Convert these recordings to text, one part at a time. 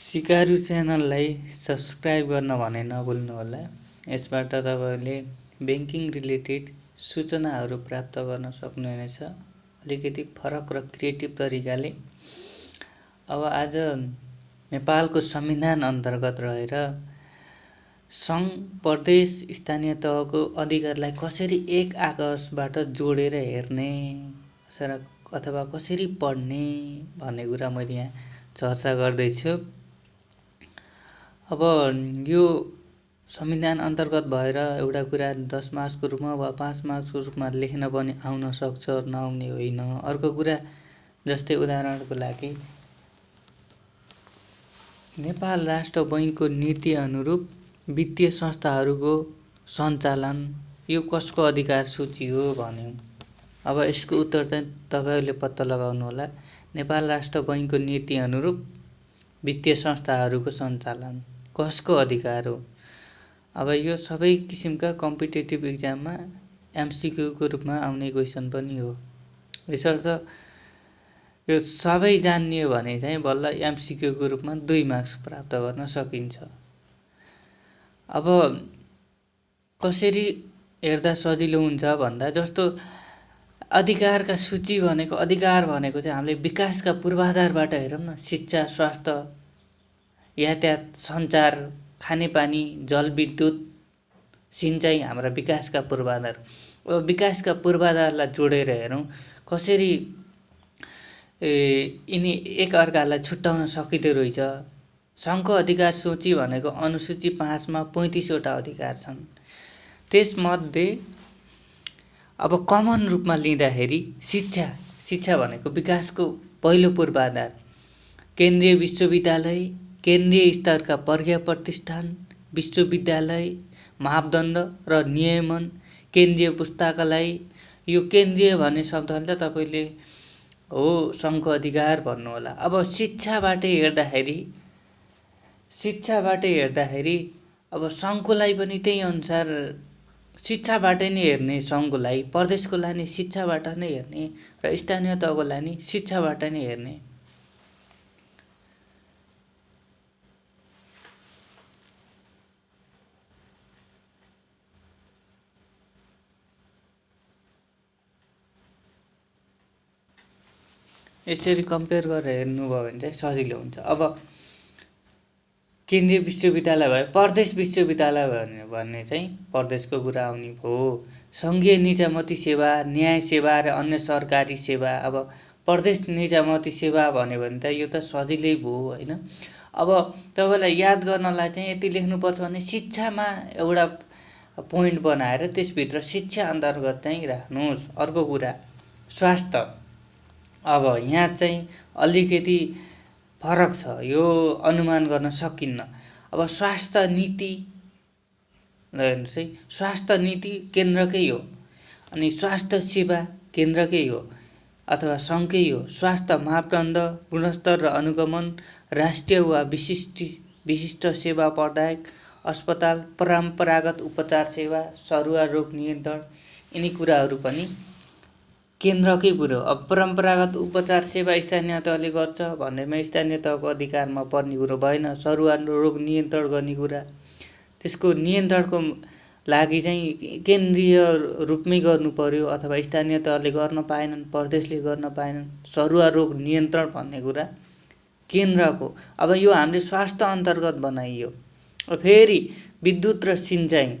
सिकारु च्यानललाई सब्सक्राइब गर्न भने नभुल्नुहोला। यसबाट तपाईले बैंकिङ रिलेटेड सूचनाहरू प्राप्त गर्न सक्नुहुनेछ, अलिकति फरक र क्रिएटिभ तरिकाले। अब आज नेपालको संविधान अन्तर्गत रहेर सङ्घ, प्रदेश, स्थानीय तहको अधिकारलाई कसरी एक आकाशबाट जोडेर हेर्ने अथवा कसरी पढ्ने भन्ने कुरा मैले यहाँ चर्चा गर्दैछु। अब यो संविधान अन्तर्गत भएर एउटा कुरा 10 मार्क्सको रूपमा वा 5 मार्क्सको रूपमा लेख्न पनि आउन सक्छ, नआउने होइन। अर्को कुरा जस्तै उदाहरणको लागि नेपाल राष्ट्र बैंकको नीति अनुरूप वित्तीय संस्थाहरूको सञ्चालन यो कसको अधिकार सूची हो भन्यो। अब यसको उत्तर चाहिँ तपाईहरुले पत्ता लगाउनु होला। नेपाल राष्ट्र बैंकको नीति अनुरूप वित्तीय संस्थाहरूको सञ्चालन कसको अधिकार हो? अब यो सबै किसिमका कम्पिटेटिभ एक्जाममा एमसीक्यू को रूपमा आउने क्वेशन पनि हो। यसर्थ यो सबै जान्ने हो भने चाहिँ बल्ल एमसीक्यू को रूपमा 2 मार्क्स प्राप्त गर्न सकिन्छ। अब कसरी हेर्दा सजिलो हुन्छ भन्दा जस्तो अधिकारका सूची भनेको चाहिँ हामीले विकासका पूर्वाधारबाट हेरौँ न। शिक्षा, स्वास्थ्य, यातायात, सञ्चार, खानेपानी, जलविद्युत, सिँचाइ हाम्रा विकासका पूर्वाधार। अब विकासका पूर्वाधारलाई जोडेर हेरौँ कसरी यिनी एक अर्कालाई छुट्याउन सकिँदो रहेछ। सङ्घको अधिकार सूची भनेको अनुसूची 5 मा 35 वटा अधिकार छन्। त्यसमध्ये अब कमन रूपमा लिँदाखेरि शिक्षा भनेको विकासको पहिलो पूर्वाधार। केन्द्रीय विश्वविद्यालय, केन्द्रीय स्तरका प्रज्ञा प्रतिष्ठान, विश्वविद्यालय, मापदण्ड र नियमन, केन्द्रीय पुस्तकालय। यो केन्द्रीय भन्ने शब्दले त तपाईले हो सङ्घको अधिकार भन्नुहोला। अब शिक्षाबाटै हेर्दाखेरि अब सङ्घकोलाई पनि त्यही अनुसार शिक्षाबाट नै हेर्ने, सङ्घकोलाई प्रदेशको लागि शिक्षाबाट नै हेर्ने र स्थानीय तहको लागि शिक्षाबाट नै हेर्ने। यसरी कम्पेयर गरेर हेर्नुभयो भने चाहिँ सजिलो हुन्छ। अब केन्द्रीय विश्वविद्यालय भयो, प्रदेश विश्वविद्यालय भयो भन्ने चाहिँ प्रदेशको कुरा आउने भयो। सङ्घीय निजामती सेवा, न्याय सेवा र अन्य सरकारी सेवा। अब प्रदेश निजामती सेवा भन्यो भने त यो त सजिलै भयो हैन। अब तपाईलाई याद गर्नलाई चाहिँ यति लेख्नुपर्छ भने शिक्षामा एउटा पोइन्ट बनाएर त्यसभित्र शिक्षा अन्तर्गत चाहिँ राख्नुहोस्। अर्को कुरा स्वास्थ्य। अब यहाँ चाहिँ अलिकति फरक छ, यो अनुमान गर्न सकिन्न। अब स्वास्थ्य नीति हेर्नुहोस् है, स्वास्थ्य नीति केन्द्रकै हो अनि स्वास्थ्य सेवा केन्द्रकै हो अथवा सङ्घकै हो। स्वास्थ्य मापदण्ड, गुणस्तर र अनुगमन, राष्ट्रिय वा विशिष्ट सेवा प्रदायक, अस्पताल, परम्परागत उपचार सेवा, सरुवा रोग नियन्त्रण, यिनी कुराहरू पनि केन्द्रकै कुरो। अब परम्परागत उपचार सेवा स्थानीय तहले गर्छ भन्दैमा स्थानीय तहको अधिकारमा पर्ने कुरो भएन। सरुवा रोग नियन्त्रण गर्ने कुरा, त्यसको नियन्त्रणको लागि चाहिँ केन्द्रीय रूपमै गर्नु पर्यो अथवा स्थानीय तहले गर्न पाएनन्, प्रदेशले गर्न पाएनन्। सरुवा रोग नियन्त्रण भन्ने कुरा केन्द्रको। अब यो हामीले स्वास्थ्य अन्तर्गत बनाइयो। फेरि विद्युत र सिँचाइ,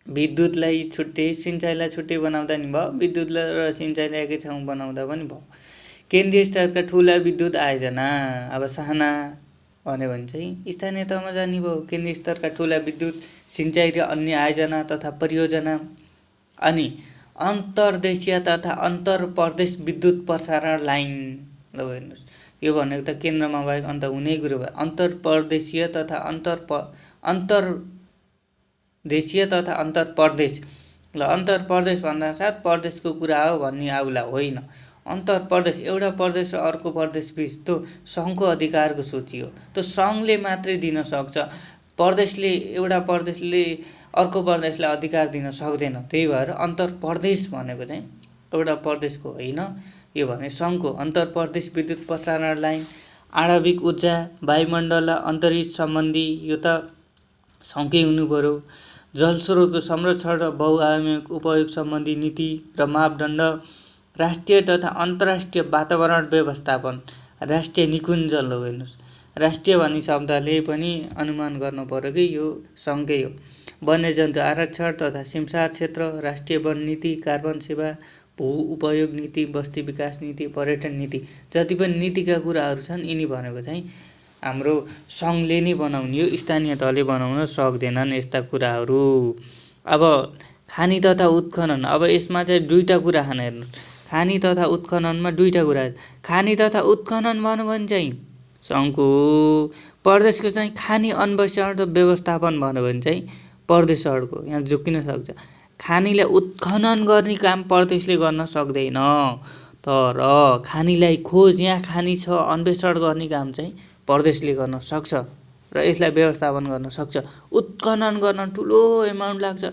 विद्युतलाई छुट्टै सिँचाइलाई छुट्टै बनाउँदा नि भयो, विद्युतलाई र सिँचाइलाई एकै ठाउँ बनाउँदा पनि भयो। केन्द्रीय स्तरका ठुला विद्युत आयोजना, अब साना भन्यो भने चाहिँ स्थानीय तहमा जाने भयो। केन्द्रीय स्तरका ठुला विद्युत, सिँचाइ र अन्य आयोजना तथा परियोजना। अनि अन्तर्देशीय तथा अन्तर्प्रदेश विद्युत प्रसारण लाइन। ल हेर्नुहोस्, यो भनेको त केन्द्रमा बाहेक अन्त हुने कुरो भयो। अन्तर्प्रदेशीय तथा अन्तर्देशीय तथा अन्तर्प्रदेश। ल अन्तर्प्रदेश भन्दा साथ प्रदेशको कुरा हो भन्ने आउला होइन। अन्तर्प्रदेश एउटा प्रदेश र अर्को प्रदेश बीच त्यो सङ्घको अधिकारको सूची हो। त्यो सङ्घले मात्रै दिन सक्छ। एउटा प्रदेशले अर्को प्रदेशलाई अधिकार दिन सक्दैन। त्यही भएर अन्तर्प्रदेश भनेको चाहिँ एउटा प्रदेशको होइन, यो भने सङ्घको। अन्तर्प्रदेश विद्युत प्रसारण लाइन, आणविक ऊर्जा, वायुमण्डल र अन्तरिक्ष सम्बन्धी यो त सँगै हुनु पर्यो। जलस्रोतको संरक्षण र बहुआयामिक उपयोग सम्बन्धी नीति र मापदण्ड, राष्ट्रिय तथा अन्तर्राष्ट्रिय वातावरण व्यवस्थापन, राष्ट्रिय निकुञ्ज लौ हेर्नुहोस्। राष्ट्रिय भन्ने शब्दले पनि अनुमान गर्नु पर्यो कि यो सँगै हो। वन्यजन्तु आरक्षण तथा सिमसार क्षेत्र, राष्ट्रिय वन नीति, कार्बन सेवा, भू उपयोग नीति, बस्ती विकास नीति, पर्यटन नीति, जति पनि नीतिका कुराहरू छन् यिनी भनेको चाहिँ हाम्रो सङ्घले नै बनाउने हो, स्थानीय तहले बनाउन सक्दैनन् यस्ता कुराहरू। अब खानी तथा उत्खनन, अब यसमा चाहिँ दुईटा कुरा छन् हेर्नुहोस्। खानी तथा उत्खननमा दुईटा कुरा। खानी तथा उत्खनन भन्यो भने चाहिँ सङ्घको प्रदेशको चाहिँ खानी अन्वेषण र व्यवस्थापन भन्यो भने चाहिँ प्रदेशहरूको यहाँ जोकिन सक्छ। खानीलाई उत्खनन गर्ने काम प्रदेशले गर्न सक्दैन, तर खानीलाई खोज यहाँ खानी छ अन्वेषण गर्ने काम चाहिँ प्रदेशले गर्न सक्छ र यसलाई व्यवस्थापन गर्न सक्छ। उत्खनन गर्न ठुलो एमाउन्ट लाग्छ,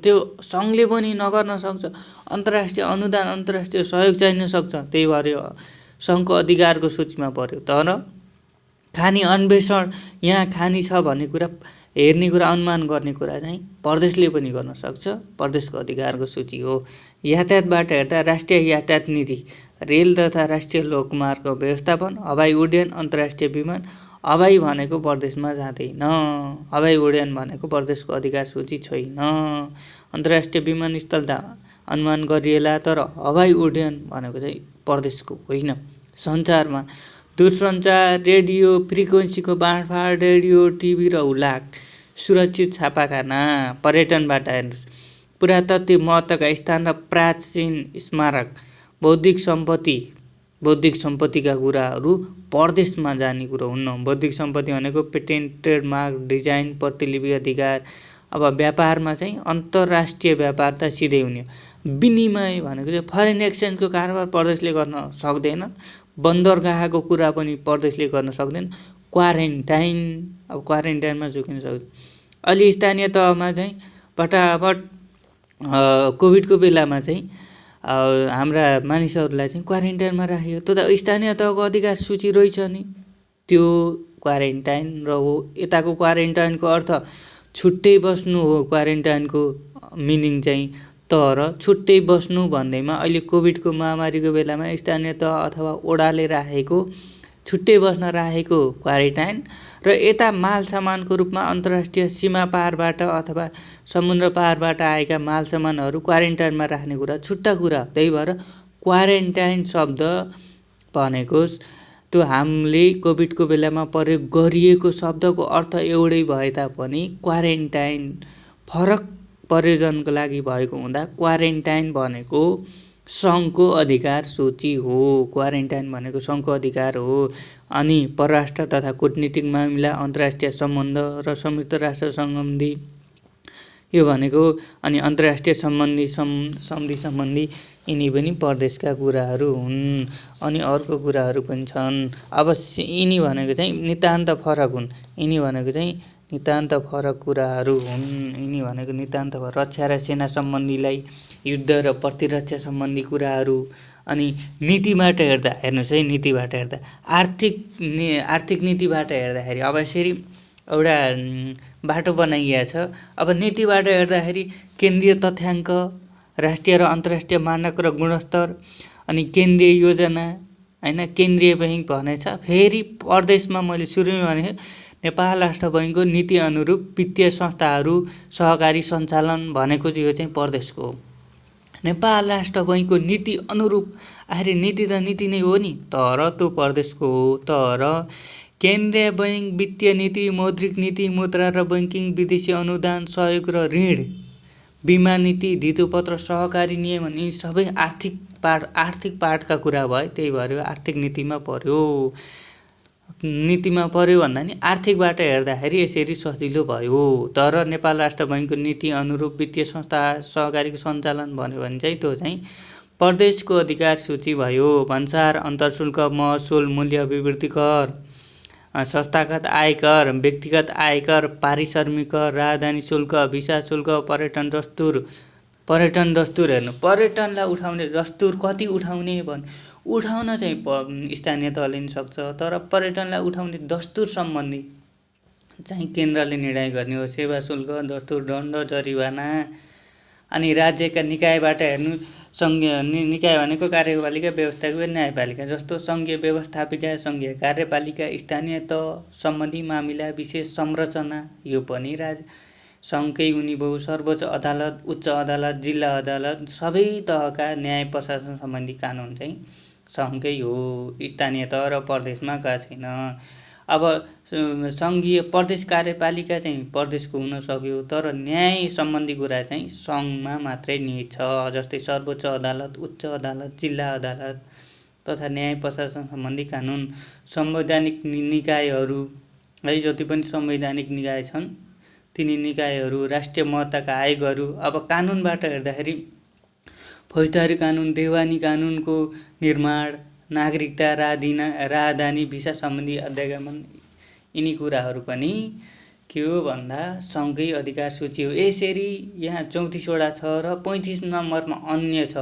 त्यो सङ्घले पनि नगर्न सक्छ। अन्तर्राष्ट्रिय अनुदान अन्तर्राष्ट्रिय सहयोग चाहिन सक्छ, त्यही भएर सङ्घको अधिकारको सूचीमा पर्यो। तर खानी अन्वेषण यहाँ खानी छ भन्ने कुरा हेर्ने कुरा अनुमान गर्ने कुरा चाहिँ प्रदेशले पनि गर्न सक्छ, प्रदेशको अधिकारको सूची हो। यातायातबाट हेर्दा राष्ट्रिय यातायात नीति, रेल तथा राष्ट्रिय लोकमार्ग व्यवस्थापन, हवाई उड्डयन, अन्तर्राष्ट्रिय विमान। हवाई भनेको प्रदेशमा जाँदैन, हवाई उड्डयन भनेको प्रदेशको अधिकार सूची छैन। अन्तर्राष्ट्रिय विमानस्थल त अनुमान गरिएला, तर हवाई उड्डयन भनेको चाहिँ प्रदेशको होइन। सञ्चारमा दूरसञ्चार, रेडियो फ्रिक्वेन्सीको बाँडफाँड, रेडियो, टिभी र हुलाक, सुरक्षित छापाखाना। पर्यटनबाट हेर्नुहोस्, पुरातत्व महत्त्वका स्थान र प्राचीन स्मारक, बौद्धिक सम्पत्तिका कुराहरू प्रदेशमा जाने कुरो हुन्न। बौद्धिक सम्पत्ति भनेको पेटेन्ट, ट्रेडमार्क, डिजाइन, प्रतिलिपि अधिकार। अब व्यापारमा चाहिँ अन्तर्राष्ट्रिय व्यापार त सिधै हुने। विनिमय भनेको चाहिँ फरेन एक्सचेन्जको कारोबार प्रदेशले गर्न सक्दैन। बन्दरगाहको कुरा पनि प्रदेशले गर्न सक्दैन। क्वारेन्टाइन, अब क्वारेन्टाइनमा जोकिन सक्छ। अलि स्थानीय तहमा चाहिँ फटाफट कोभिडको बेलामा चाहिँ हाम्रा मानिसहरूलाई चाहिँ क्वारेन्टाइनमा राखियो, त्यो त स्थानीय तहको अधिकार सूची रहेछ नि, त्यो क्वारेन्टाइन र हो। यताको क्वारेन्टाइनको अर्थ छुट्टै बस्नु हो, क्वारेन्टाइनको मिनिङ चाहिँ। तर छुट्टै बस्नु भन्दैमा अहिले कोभिडको महामारीको बेलामा स्थानीय तह अथवा ओडाले राखेको छुट्टै बस्न राखेको क्वारेन्टाइन र यता माल सामानको रूपमा अन्तर्राष्ट्रिय सीमा पारबाट अथवा समुद्र पारबाट आएका माल सामानहरू क्वारेन्टाइनमा राख्ने कुरा छुट्टा कुरा। त्यही भएर क्वारेन्टाइन शब्द भनेको त्यो हामीले कोभिडको बेलामा प्रयोग गरिएको शब्दको अर्थ एउटै भए तापनि क्वारेन्टाइन फरक प्रयोजनको लागि भएको हुँदा क्वारेन्टाइन भनेको सङ्घको अधिकार सूची हो। क्वारेन्टाइन भनेको सङ्घको अधिकार हो। अनि परराष्ट्र तथा कूटनीतिक मामिला, अन्तर्राष्ट्रिय सम्बन्ध र संयुक्त राष्ट्र सम्बन्धी यो भनेको, अनि अन्तर्राष्ट्रिय सन्धि सम्बन्धी यिनी पनि प्रदेशका कुराहरू हुन्। अनि अर्को कुराहरू पनि छन्। अब यिनी भनेको चाहिँ नितान्त फरक हुन्, यिनी भनेको चाहिँ नितान्त फरक कुराहरू हुन्। यिनी भनेको नितान्त रक्षा र सेना सम्बन्धीलाई, युद्ध र प्रतिरक्षा सम्बन्धी कुराहरू। अनि नीतिबाट हेर्दा हेर्नुहोस् है, नीतिबाट हेर्दा आर्थिक नीतिबाट हेर्दाखेरि अब यसरी एउटा बाटो बनाइएको छ। अब नीतिबाट हेर्दाखेरि केन्द्रीय तथ्याङ्क, राष्ट्रिय र अन्तर्राष्ट्रिय मानक र गुणस्तर, अनि केन्द्रीय योजना होइन, केन्द्रीय बैङ्क भनेछ। फेरि प्रदेशमा मैले सुरुमा भने नेपाल राष्ट्र बैङ्कको नीति अनुरूप वित्तीय संस्थाहरू सहकारी सञ्चालन भनेको चाहिँ यो चाहिँ प्रदेशको हो। नेपाल राष्ट्र बैङ्कको नीति अनुरूप, आखिर नीति त नीति नै हो नि, तर त्यो प्रदेशको हो। तर केन्द्रीय बैङ्क, वित्तीय नीति, मौद्रिक नीति, मुद्रा र बैङ्किङ, विदेशी अनुदान, सहयोग र ऋण, बिमा नीति, धितोपत्र, सहकारी नियमन, यी सबै आर्थिक पार्टका कुरा भए। त्यही भएर आर्थिक नीतिमा पर्यो। नीतिमा पर्यो भन्दा नि आर्थिकबाट हेर्दाखेरि यसरी सजिलो भयो। तर नेपाल राष्ट्र बैङ्कको नीति अनुरूप वित्तीय संस्था सहकारीको सञ्चालन भन्यो भने चाहिँ त्यो चाहिँ प्रदेशको अधिकार सूची भयो। भन्सार, अन्तर्शुल्क, महसुल, मूल्य अभिवृद्धि कर, संस्थागत आयकर, व्यक्तिगत आयकर, पारिश्रमिक कर, राजधानी शुल्क, भिसा शुल्क, पर्यटन दस्तुर हेर्नु, पर्यटनलाई उठाउने दस्तुर कति उठाउने भने उठाउन चाहिँ स्थानीय तहले नि सक्छ, तर पर्यटनलाई उठाउने दस्तुर सम्बन्धी चाहिँ केन्द्रले निर्णय गर्ने हो। सेवा शुल्क, दस्तुर, दण्ड, जरिवाना। अनि राज्यका निकायबाट हेर्नु, सङ्घीय निकाय भनेको कार्यपालिका, व्यवस्थापिका, न्यायपालिका जस्तो सङ्घीय व्यवस्थापिका, सङ्घीय कार्यपालिका, स्थानीय तह सम्बन्धी मामिला विशेष संरचना यो पनि सङ्घकै हुने भयो। सर्वोच्च अदालत, उच्च अदालत, जिल्ला अदालत सबै तहका न्याय प्रशासन सम्बन्धी कानुन चाहिँ सङ्घकै हो, स्थानीय तह र प्रदेशमा गएको छैन। अब सङ्घीय प्रदेश कार्यपालिका चाहिँ प्रदेशको हुन सक्यो, तर न्याय सम्बन्धी कुरा चाहिँ सङ्घमा मात्रै निहित छ। जस्तै सर्वोच्च अदालत, उच्च अदालत, जिल्ला अदालत तथा न्याय प्रशासन सम्बन्धी कानुन। संवैधानिक निकायहरू है, जति पनि संवैधानिक निकाय छन् तिनी निकायहरू, राष्ट्रिय महत्त्वका आयोगहरू। अब कानुनबाट हेर्दाखेरि फौजदारी कानुन, देवानी कानुनको निर्माण, नागरिकता, राहदानी, भिसा सम्बन्धी अध्यागमन, यिनी कुराहरू पनि के हो भन्दा सङ्घकै अधिकार सूची हो। यसरी यहाँ 34वटा छ र 35 नम्बरमा अन्य छ।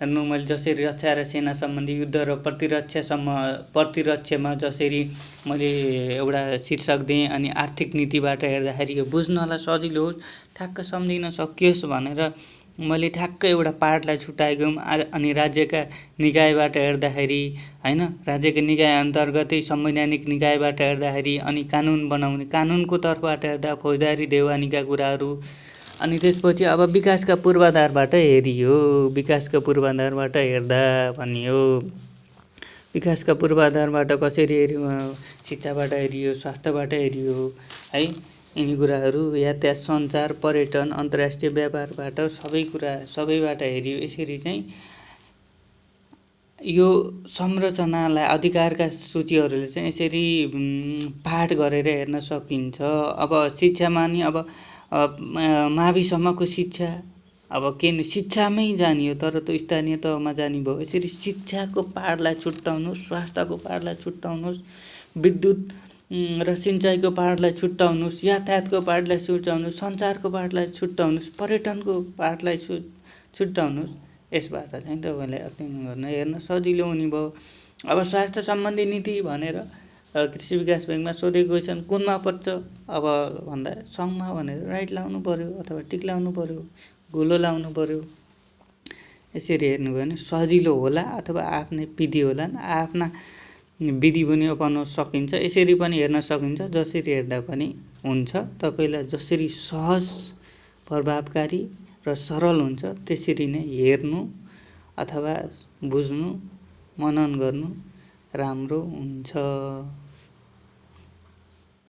हेर्नु, मैले जसरी रक्षा र सेना सम्बन्धी, युद्ध र प्रतिरक्षामा जसरी मैले एउटा शीर्षक दिएँ, अनि आर्थिक नीतिबाट हेर्दाखेरि यो बुझ्नलाई सजिलो होस्, ठ्याक्क सम्झिन सकियोस् भनेर मैले ठ्याक्क एउटा पार्टलाई छुट्याएको। अनि राज्यका निकायबाट हेर्दाखेरि हैन, राज्यका निकाय अन्तर्गतै संवैधानिक निकायबाट हेर्दाखेरि, अनि कानुन बनाउने कानुनको तर्फबाट हेर्दा फौजदारी देवानीका कुराहरू। अनि त्यसपछि अब विकासका पूर्वाधारबाट हेरियो, विकासका पूर्वाधारबाट हेर्दा भनियो, विकासका पूर्वाधारबाट कसरी हेऱ्यो, शिक्षाबाट हेरियो, स्वास्थ्यबाट हेरियो है, यिनी कुराहरू, यातायात, सञ्चार, पर्यटन, अन्तर्राष्ट्रिय व्यापारबाट सबैबाट हेरियो। यसरी चाहिँ यो संरचनालाई, अधिकारका सूचीहरूले चाहिँ यसरी पाठ गरेर हेर्न सकिन्छ। अब शिक्षामा नि अब माविसम्मको शिक्षा अब के शिक्षामै जानियो, तर त्यो स्थानीय तहमा जाने भयो। यसरी शिक्षाको पाठलाई छुट्याउनुहोस्, स्वास्थ्यको पाठलाई छुट्याउनुहोस्, विद्युत र सिँचाइको पाठलाई छुट्याउनुहोस्, यातायातको पाठलाई छुट्याउनुहोस्, सञ्चारको पाठलाई छुट्याउनुहोस्, पर्यटनको पाठलाई छुट्याउनुहोस्। यसबाट चाहिँ तपाईँलाई अध्ययन गर्न हेर्न सजिलो हुने भयो। अब स्वास्थ्य सम्बन्धी नीति भनेर कृषि विकास ब्याङ्कमा सोधेको क्वेसन कुनमा पर्छ अब भन्दा सङ्घमा भनेर राइट लाउनु पर्यो, अथवा टिक लाउनु पर्यो, गोलो लाउनु पर्यो। यसरी हेर्नुभयो भने सजिलो होला, अथवा आफ्नै विधि होला, आफ्ना विधि पनि अपनाउन सकिन्छ। यसरी पनि हेर्न सकिन्छ, जसरी हेर्दा पनि हुन्छ। तपाईँलाई जसरी सहज, प्रभावकारी र सरल हुन्छ त्यसरी नै हेर्नु अथवा बुझ्नु, मनन गर्नु राम्रो हुन्छ।